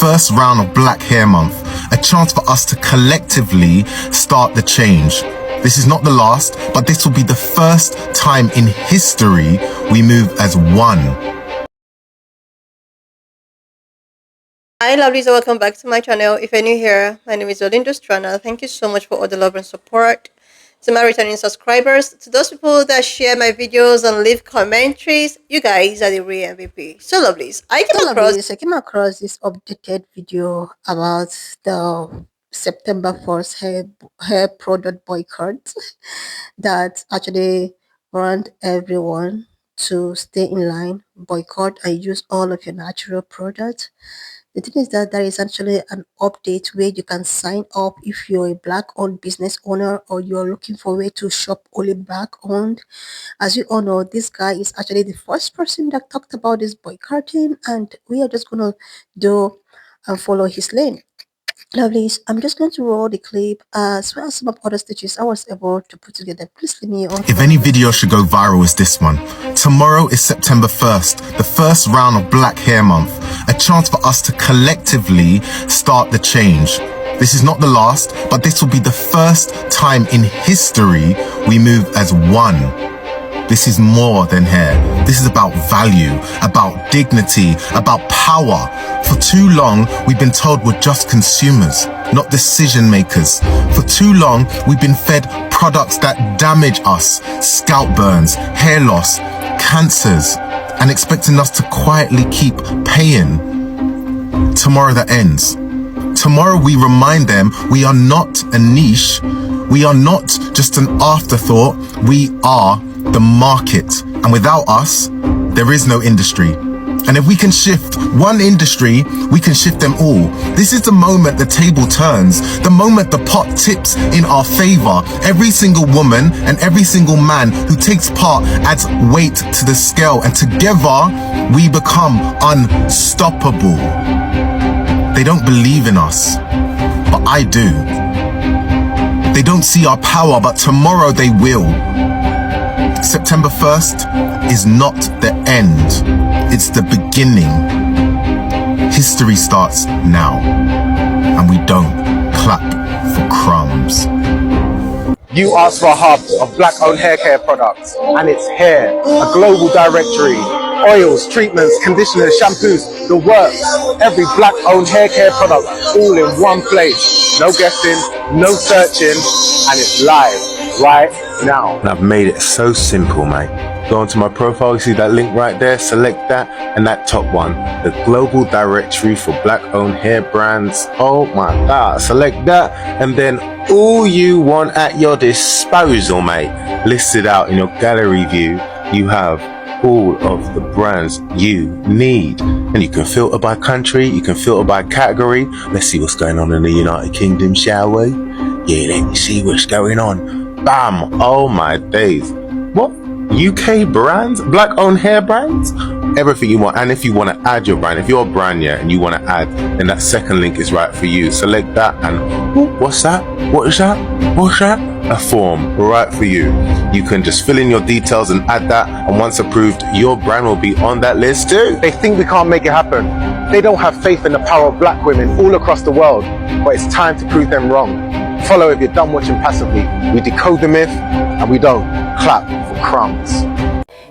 first round of Black Hair Month, a chance for us to collectively start the change. This is not the last, but this will be the first time in history we move as one. Hi lovelies, welcome back to my channel. If you're new here, my name is Olinda Strana. Thank you so much for all the love and support. To my returning subscribers, to those people that share my videos and leave commentaries, you guys are the real MVP. So lovelies, I came across this updated video about the September 1st hair product boycott that actually warned everyone to stay in line, boycott and use all of your natural products. The thing is that there is actually an update where you can sign up if you're a Black-owned business owner or you're looking for a way to shop only Black-owned. As you all know, this guy is actually the first person that talked about this boycotting, and we are just gonna do and follow his lane. Lovelies, I'm just going to roll the clip as well as some of other stitches I was able to put together. Please leave me on. If any video should go viral, it's this one. Tomorrow is September 1st, the first round of Black Hair Month, a chance for us to collectively start the change. This is not the last, but this will be the first time in history we move as one. This is more than hair. This is about value, about dignity, about power. For too long, we've been told we're just consumers, not decision makers. For too long, we've been fed products that damage us, scalp burns, hair loss, cancers, and expecting us to quietly keep paying. Tomorrow that ends. Tomorrow we remind them we are not a niche. We are not just an afterthought. We are the market, and without us there is no industry. And if we can shift one industry, we can shift them all. This is the moment the table turns, the moment the pot tips in our favor. Every single woman and every single man who takes part adds weight to the scale, and together we become unstoppable. They don't believe in us, but I do. They don't see our power, but tomorrow they will. September 1st is not the end, it's the beginning. History starts now, and we don't clap for crumbs. You asked for a hub of Black-owned hair care products, and it's here. A global directory. Oils, treatments, conditioners, shampoos, the works. Every Black-owned hair care product all in one place. No guessing, no searching, and it's live right now. And I've made it so simple, mate. Go onto my profile, you see that link right there, select that, and that top one, the global directory for Black-owned hair brands. Oh my God, select that, and then all you want at your disposal, mate. Listed out in your gallery view, you have all of the brands you need, and you can filter by country, you can filter by category. Let's see what's going on in the United Kingdom, shall we? Yeah, let's see what's going on. Bam! Oh my days. What? UK brands? Black-owned hair brands? Everything you want. And if you want to add your brand, if you're a brand, yeah, and you want to add, then that second link is right for you. Select that, and ooh, what's that? What is that? What's that? A form right for you. You can just fill in your details and add that, and once approved, your brand will be on that list too. They think we can't make it happen. They don't have faith in the power of Black women all across the world, but it's time to prove them wrong. Follow if you're done watching passively. We decode the myth, and we don't clap for crumbs.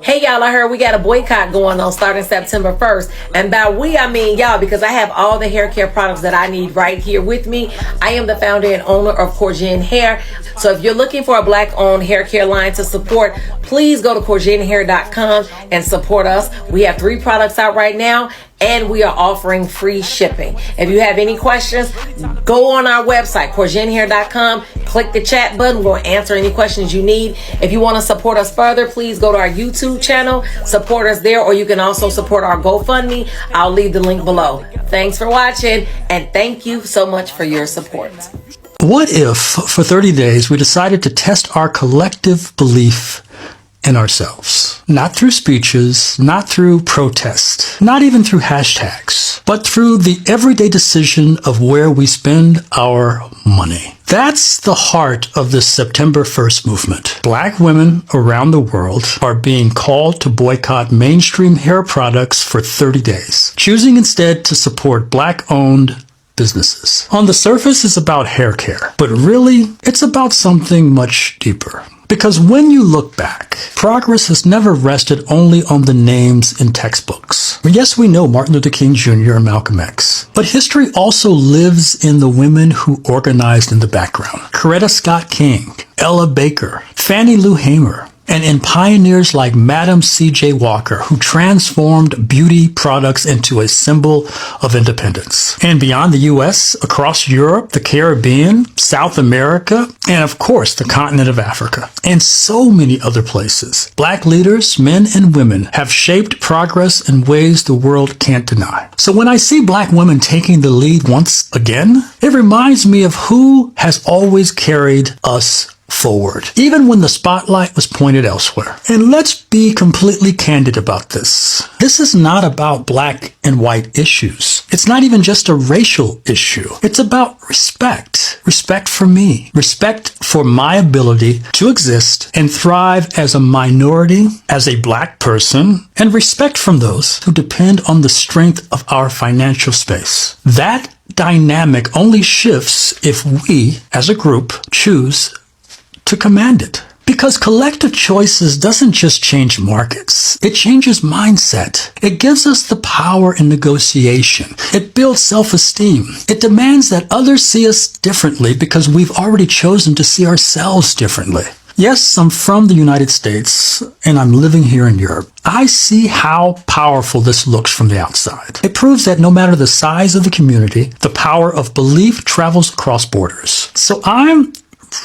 Hey y'all, I heard we got a boycott going on starting September 1st. And by we, I mean y'all, because I have all the hair care products that I need right here with me. I am the founder and owner of Courgine Hair. So if you're looking for a Black-owned hair care line to support, please go to CourgineHair.com and support us. We have 3 products out right now, and we are offering free shipping. If you have any questions, go on our website, CourgineHair.com, click the chat button. We're going to answer any questions you need. If you want to support us further, please go to our YouTube channel, support us there, or you can also support our GoFundMe. I'll leave the link below. Thanks for watching, and thank you so much for your support. What if, for 30 days, we decided to test our collective belief in ourselves. Not through speeches, not through protest, not even through hashtags, but through the everyday decision of where we spend our money. That's the heart of this September 1st movement. Black women around the world are being called to boycott mainstream hair products for 30 days, choosing instead to support Black-owned businesses. On the surface, it's about hair care, but really, it's about something much deeper. Because when you look back, progress has never rested only on the names in textbooks. Yes, we know Martin Luther King Jr. and Malcolm X, but history also lives in the women who organized in the background. Coretta Scott King, Ella Baker, Fannie Lou Hamer, and in pioneers like Madam C.J. Walker, who transformed beauty products into a symbol of independence. And beyond the U.S., across Europe, the Caribbean, South America, and of course, the continent of Africa, and so many other places, Black leaders, men and women, have shaped progress in ways the world can't deny. So when I see Black women taking the lead once again, it reminds me of who has always carried us forward, even when the spotlight was pointed elsewhere. And let's be completely candid about this. This is not about black and white issues. It's not even just a racial issue. It's about respect. Respect for me. Respect for my ability to exist and thrive as a minority, as a black person, and respect from those who depend on the strength of our financial space. That dynamic only shifts if we, as a group, choose to command it. Because collective choices doesn't just change markets. It changes mindset. It gives us the power in negotiation. It builds self-esteem. It demands that others see us differently because we've already chosen to see ourselves differently. Yes, I'm from the United States and I'm living here in Europe. I see how powerful this looks from the outside. It proves that no matter the size of the community, the power of belief travels across borders. So I'm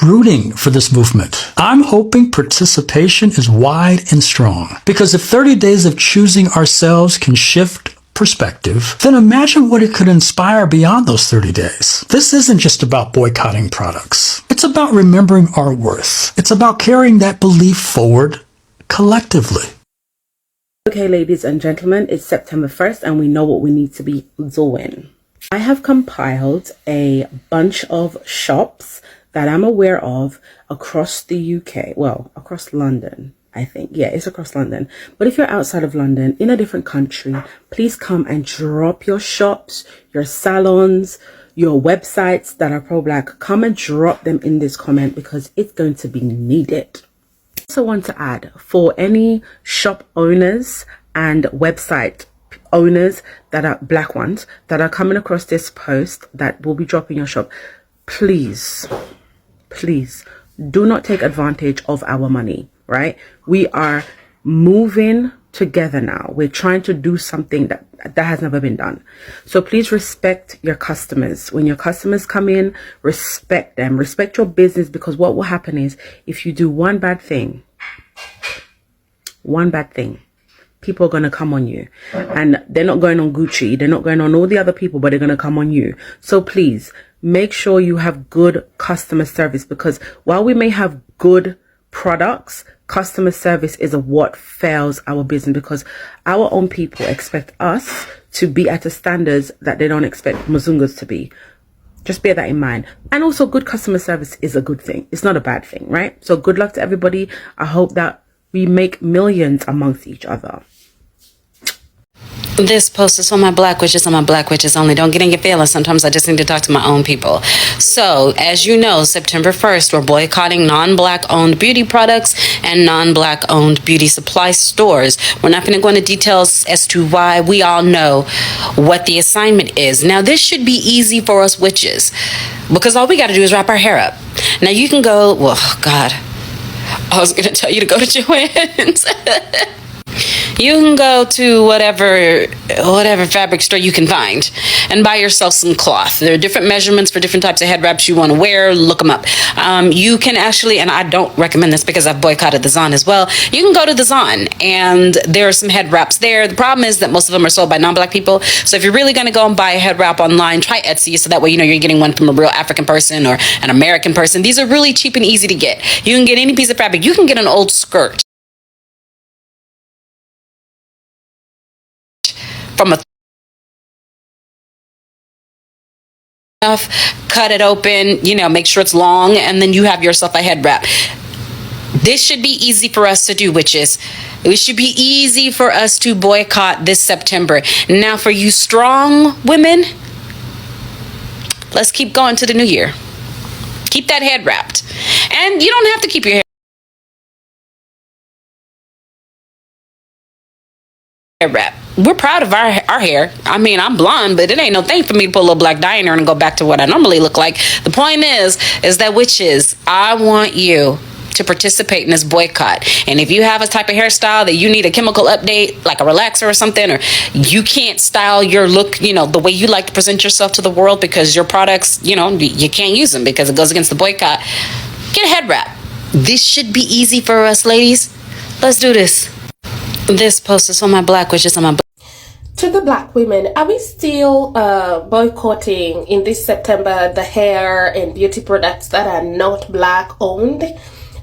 rooting for this movement. I'm hoping participation is wide and strong. Because if 30 days of choosing ourselves can shift perspective, then imagine what it could inspire beyond those 30 days. This isn't just about boycotting products. It's about remembering our worth. It's about carrying that belief forward collectively. Okay, ladies and gentlemen, it's September 1st and we know what we need to be doing. I have compiled a bunch of shops that I'm aware of across the UK, well, across London, I think. Yeah, it's across London. But if you're outside of London, in a different country, please come and drop your shops, your salons, your websites that are pro-black. Come and drop them in this comment because it's going to be needed. I also want to add, for any shop owners and website owners that are black ones that are coming across this post that will be dropping your shop, please do not take advantage of our money, right? We are moving together now. We're trying to do something that has never been done. So please respect your customers. When your customers come in, respect them, respect your business, because what will happen is if you do one bad thing, people are going to come on you, and they're not going on Gucci. They're not going on all the other people, but they're going to come on you. So please make sure you have good customer service, because while we may have good products, customer service is what fails our business, because our own people expect us to be at the standards that they don't expect Mzungus to be. Just bear that in mind. And also, good customer service is a good thing. It's not a bad thing, right? So good luck to everybody. I hope that we make millions amongst each other. This post is for my black witches and my black witches only. Don't get in your feelings. Sometimes I just need to talk to my own people. So, as you know, September 1st, we're boycotting non-black owned beauty products and non-black owned beauty supply stores. We're not going to go into details as to why. We all know what the assignment is. Now, this should be easy for us witches, because all we got to do is wrap our hair up. Now, you can go, well, God, I was going to tell you to go to Joann's. You can go to whatever fabric store you can find and buy yourself some cloth. There are different measurements for different types of head wraps you want to wear. Look them up. You can actually, and I don't recommend this because I've boycotted the Zon as well. You can go to the Zon and there are some head wraps there. The problem is that most of them are sold by non-black people. So if you're really going to go and buy a head wrap online, try Etsy, so that way you know you're getting one from a real African person or an American person. These are really cheap and easy to get. You can get any piece of fabric. You can get an old skirt from a cut it open, make sure it's long, and then you have yourself a head wrap. This should be easy for us to do, witches. It should be easy for us to boycott this September. Now, for you strong women, let's keep going to the new year. Keep that head wrapped. And you don't have to keep your hair wrapped. We're proud of our hair. I mean, I'm blonde, but it ain't no thing for me to put a little black dye in there and go back to what I normally look like. The point is that witches, I want you to participate in this boycott. And if you have a type of hairstyle that you need a chemical update, like a relaxer or something, or you can't style your look, the way you like to present yourself to the world because your products, you can't use them because it goes against the boycott, get a head wrap. This should be easy for us, ladies. Let's do this. This post is for my black witches on my To the black women, are we still boycotting in this September the hair and beauty products that are not black owned?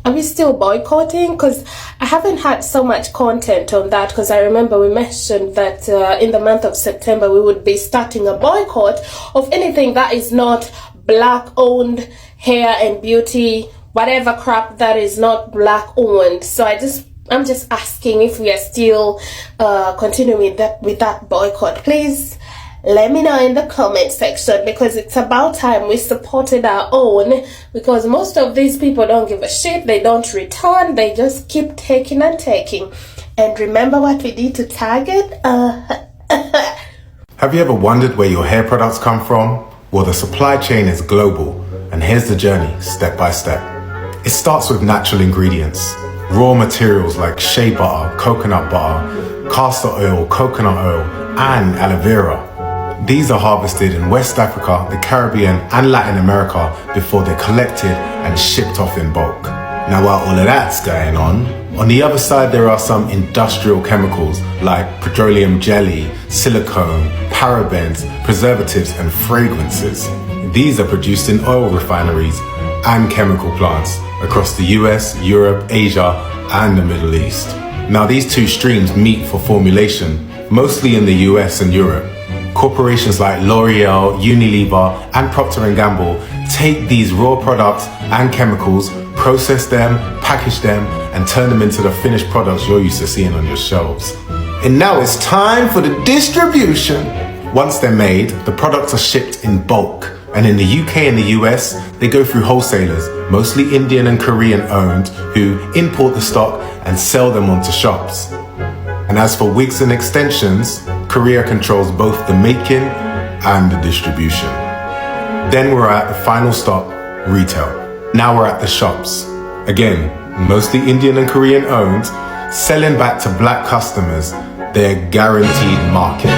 Are we still boycotting? Because I haven't had so much content on that, because I remember we mentioned that in the month of September we would be starting a boycott of anything that is not black owned hair and beauty, whatever crap that is not black owned. So I'm just asking if we are still continuing with that boycott. Please let me know in the comment section, because it's about time we supported our own, because most of these people don't give a shit. They don't return. They just keep taking and taking. And remember what we did to Target? Have you ever wondered where your hair products come from? Well, the supply chain is global, and here's the journey step by step. It starts with natural ingredients. Raw materials like shea butter, coconut butter, castor oil, coconut oil, and aloe vera. These are harvested in West Africa, the Caribbean, and Latin America before they're collected and shipped off in bulk. Now, while all of that's going on the other side there are some industrial chemicals like petroleum jelly, silicone, parabens, preservatives, and fragrances. These are produced in oil refineries and chemical plants across the US, Europe, Asia, and the Middle East. Now, these two streams meet for formulation, mostly in the US and Europe. Corporations like L'Oreal, Unilever, and Procter & Gamble take these raw products and chemicals, process them, package them, and turn them into the finished products you're used to seeing on your shelves. And now it's time for the distribution. Once they're made, the products are shipped in bulk. And in the UK and the US, they go through wholesalers, mostly Indian and Korean owned, who import the stock and sell them onto shops. And as for wigs and extensions, Korea controls both the making and the distribution. Then we're at the final stop, retail. Now we're at the shops. Again, mostly Indian and Korean owned, selling back to black customers their guaranteed market.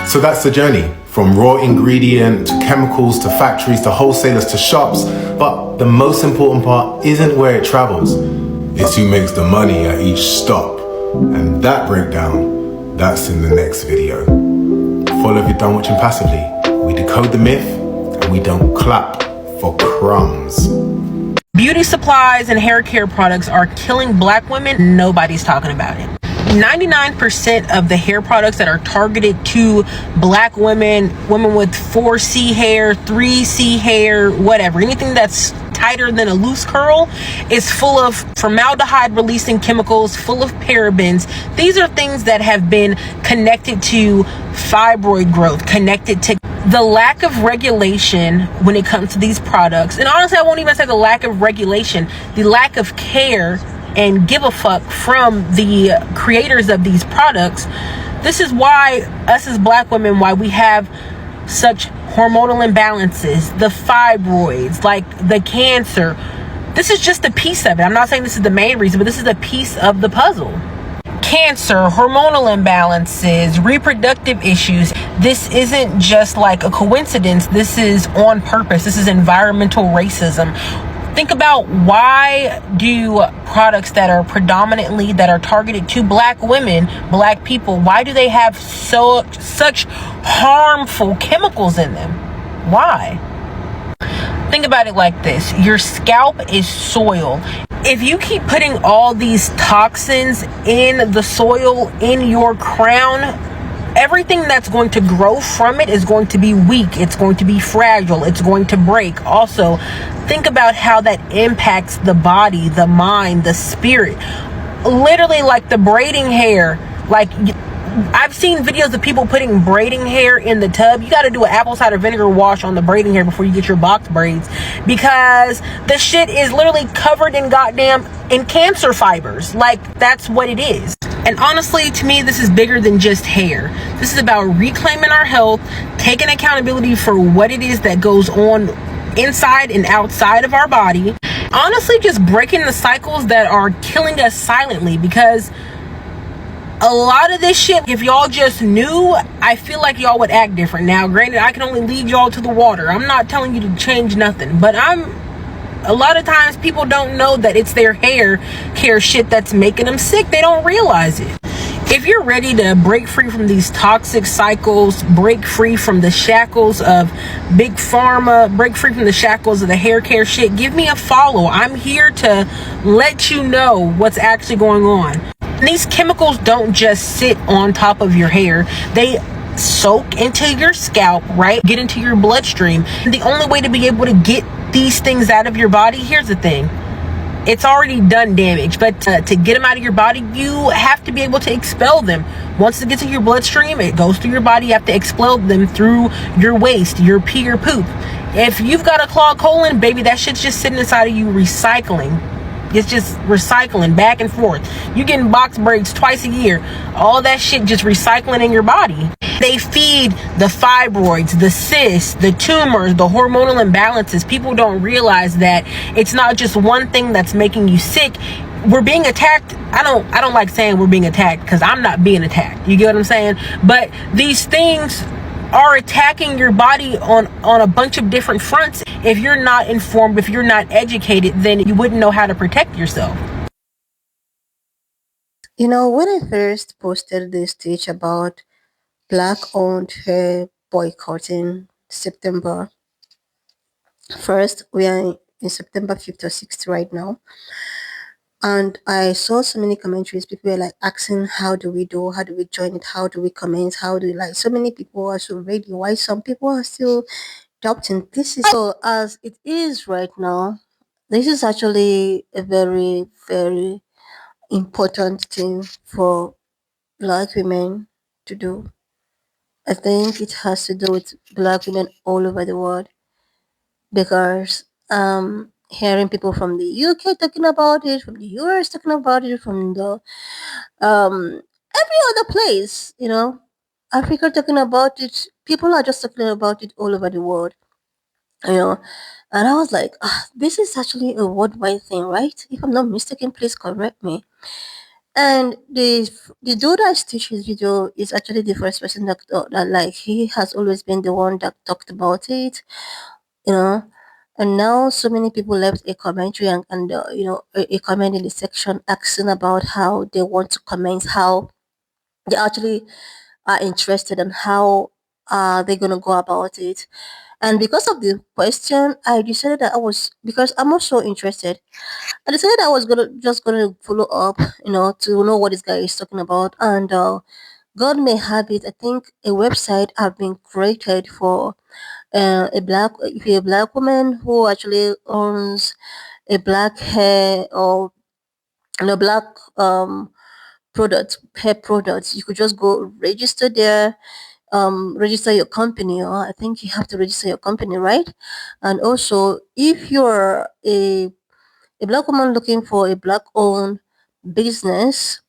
So that's the journey, from raw ingredient to chemicals to factories to wholesalers to shops. But the most important part isn't where it travels, it's who makes the money at each stop. And that breakdown, that's in the next video. Follow if you're done watching passively. We decode the myth and we don't clap for crumbs. Beauty supplies and hair care products are killing black women. Nobody's talking about it. 99% of the hair products that are targeted to black women, women with 4C hair, 3C hair, whatever, anything that's tighter than a loose curl, is full of formaldehyde releasing chemicals, full of parabens. These are things that have been connected to fibroid growth, connected to the lack of regulation when it comes to these products. And honestly, I won't even say the lack of regulation, the lack of care and give a fuck from the creators of these products. This is why us as black women, why we have such hormonal imbalances, the fibroids, like the cancer. This is just a piece of it. I'm not saying this is the main reason, but this is a piece of the puzzle. Cancer, hormonal imbalances, reproductive issues. This isn't just like a coincidence. This is on purpose. This is environmental racism. Think about, why do products that are predominantly, that are targeted to black women, black people, why do they have such harmful chemicals in them? Why? Think about it like this. Your scalp is soil. If you keep putting all these toxins in the soil, in your crown, everything that's going to grow from it is going to be weak. It's going to be fragile. It's going to break. Also, think about how that impacts the body, the mind, the spirit. Literally, like the braiding hair, like I've seen videos of people putting braiding hair in the tub. You got to do an apple cider vinegar wash on the braiding hair before you get your box braids, because the shit is literally covered in in cancer fibers. Like, that's what it is. And honestly, to me, this is bigger than just hair. This is about reclaiming our health, taking accountability for what it is that goes on inside and outside of our body. Honestly, just breaking the cycles that are killing us silently, because a lot of this shit, if y'all just knew, I feel like y'all would act different. Now, granted, I can only lead y'all to the water. I'm not telling you to change nothing, but a lot of times people don't know that it's their hair care shit that's making them sick. They don't realize it. If you're ready to break free from these toxic cycles, break free from the shackles of big pharma, break free from the shackles of the hair care shit, give me a follow. I'm here to let you know what's actually going on. And these chemicals don't just sit on top of your hair. They soak into your scalp, right? Get into your bloodstream. And the only way to be able to get these things out of your body, here's the thing. It's already done damage, but to get them out of your body, you have to be able to expel them. Once it gets in your bloodstream, it goes through your body. You have to expel them through your waste, your pee, your poop. If you've got a clogged colon, baby, that shit's just sitting inside of you recycling. It's just recycling back and forth. You getting box braids twice a year. All that shit just recycling in your body. They feed the fibroids, the cysts, the tumors, the hormonal imbalances. People don't realize that it's not just one thing that's making you sick. We're being attacked. I don't like saying we're being attacked, because I'm not being attacked. You get what I'm saying? But these things are attacking your body on a bunch of different fronts. If you're not informed, if you're not educated, then you wouldn't know how to protect yourself. You know, when I first posted this stage about Black-owned hair boycotting September 1st, we are in September 5th or 6th right now. And I saw so many commentaries. People were like asking, how do we do? How do we join it? How do we comment? How do we like? So many people are so ready. Why some people are still doubting? This is so as it is right now. This is actually a very, very important thing for Black women to do. I think it has to do with Black women all over the world, because hearing people from the UK talking about it, from the US talking about it, from the every other place, Africa talking about it, people are just talking about it all over the world, you know. And I was like, this is actually a worldwide thing, right? If I'm not mistaken, please correct me. And the dude that stitched his video is actually the first person that like he has always been the one that talked about it, you know. And now so many people left a commentary and a comment in the section asking about how they want to comment, how they actually are interested and how are they gonna go about it. And because of the question, I decided that because I'm also interested, I decided I was gonna follow up, to know what this guy is talking about. And God may have it, I think a website have been created for if you're a black woman who actually owns a black hair or black hair products. You could just go register there, register your company, or I think you have to register your company, right? And also, if you're a black woman looking for a black owned business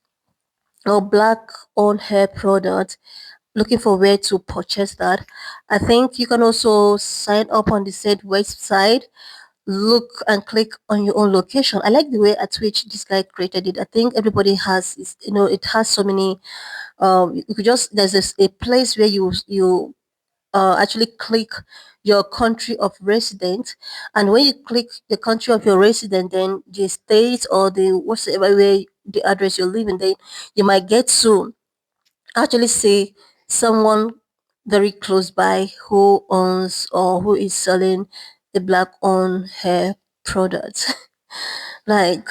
or black owned hair product, looking for where to purchase that, I think you can also sign up on the said website, look and click on your own location. I like the way at which this guy created it. I think everybody has it has so many you could just there's a place where you actually click your country of residence, and when you click the country of your resident, then the state or the whatsoever way the address you're living, then you might get to actually see someone very close by who owns or who is selling a black owned hair product. Like,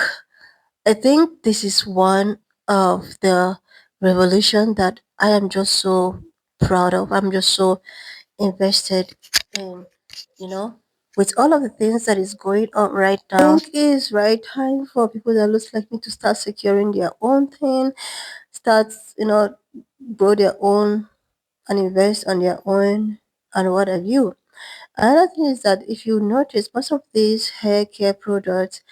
I think this is one of the revolution that I am just so proud of. I'm just so invested in, you know, with all of the things that is going on right now. I think it's right time for people that looks like me to start securing their own thing, start, grow their own and invest on their own and what have you. Another thing is that if you notice, most of these hair care products,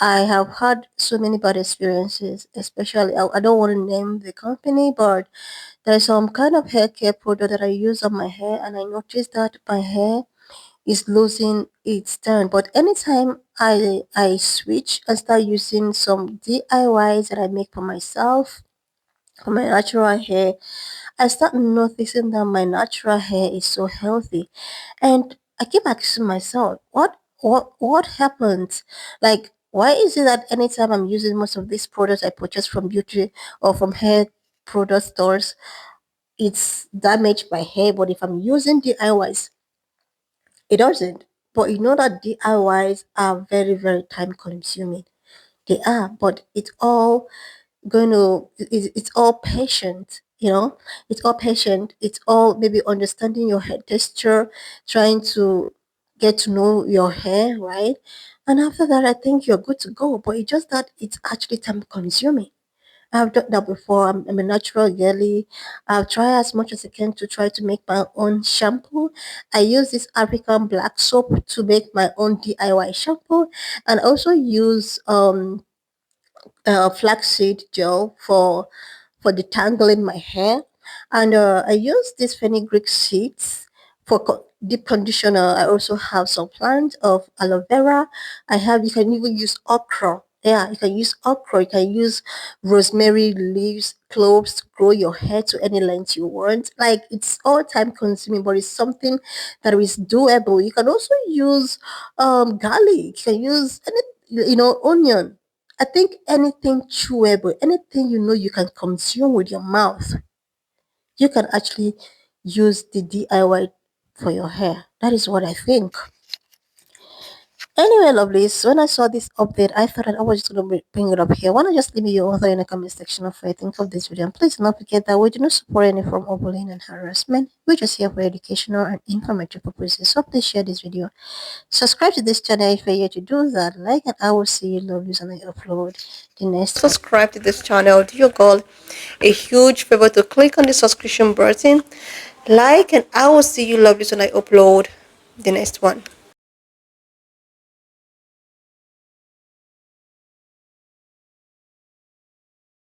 I have had so many bad experiences, especially, I don't want to name the company, but there's some kind of hair care product that I use on my hair, and I noticed that my hair is losing its turn. But anytime I switch and start using some DIYs that I make for myself, for my natural hair, I start noticing that my natural hair is so healthy. And I keep asking myself, what happened? Like, why is it that anytime I'm using most of these products I purchase from beauty or from hair product stores, it's damaged my hair, but if I'm using DIYs, it doesn't. But you know that DIYs are very, very time consuming. They are, but it's all it's all patient, it's all patient, it's all maybe understanding your hair texture, trying to get to know your hair, right? And after that, I think you're good to go. But it's just that it's actually time consuming. I've done that before. I'm a natural girly. I'll try as much as I can to try to make my own shampoo. I use this African black soap to make my own DIY shampoo, and also use flaxseed gel for detangling my hair, and I use this fenugreek seeds for deep conditioner. I also have some plants of aloe vera. I have, you can even use okra. Yeah, you can use okra. You can use rosemary leaves, cloves to grow your hair to any length you want. Like, it's all time consuming, but it's something that is doable. You can also use garlic. You can use any, onion. I think anything chewable, anything you can consume with your mouth, you can actually use the DIY for your hair. That is what I think. Anyway, lovelies, when I saw this update, I thought that I was just going to bring it up here. Why not just leave me your author in the comment section of what you think of this video? And please do not forget that we do not support any form of bullying and harassment. We're just here for educational and informative purposes. So please share this video. Subscribe to this channel if you're here to do that. Like, and I will see you, lovelies, when I upload the next. Subscribe to this channel. Do your girl a huge favor to click on the subscription button. Like, and I will see you, lovelies, when I upload the next one.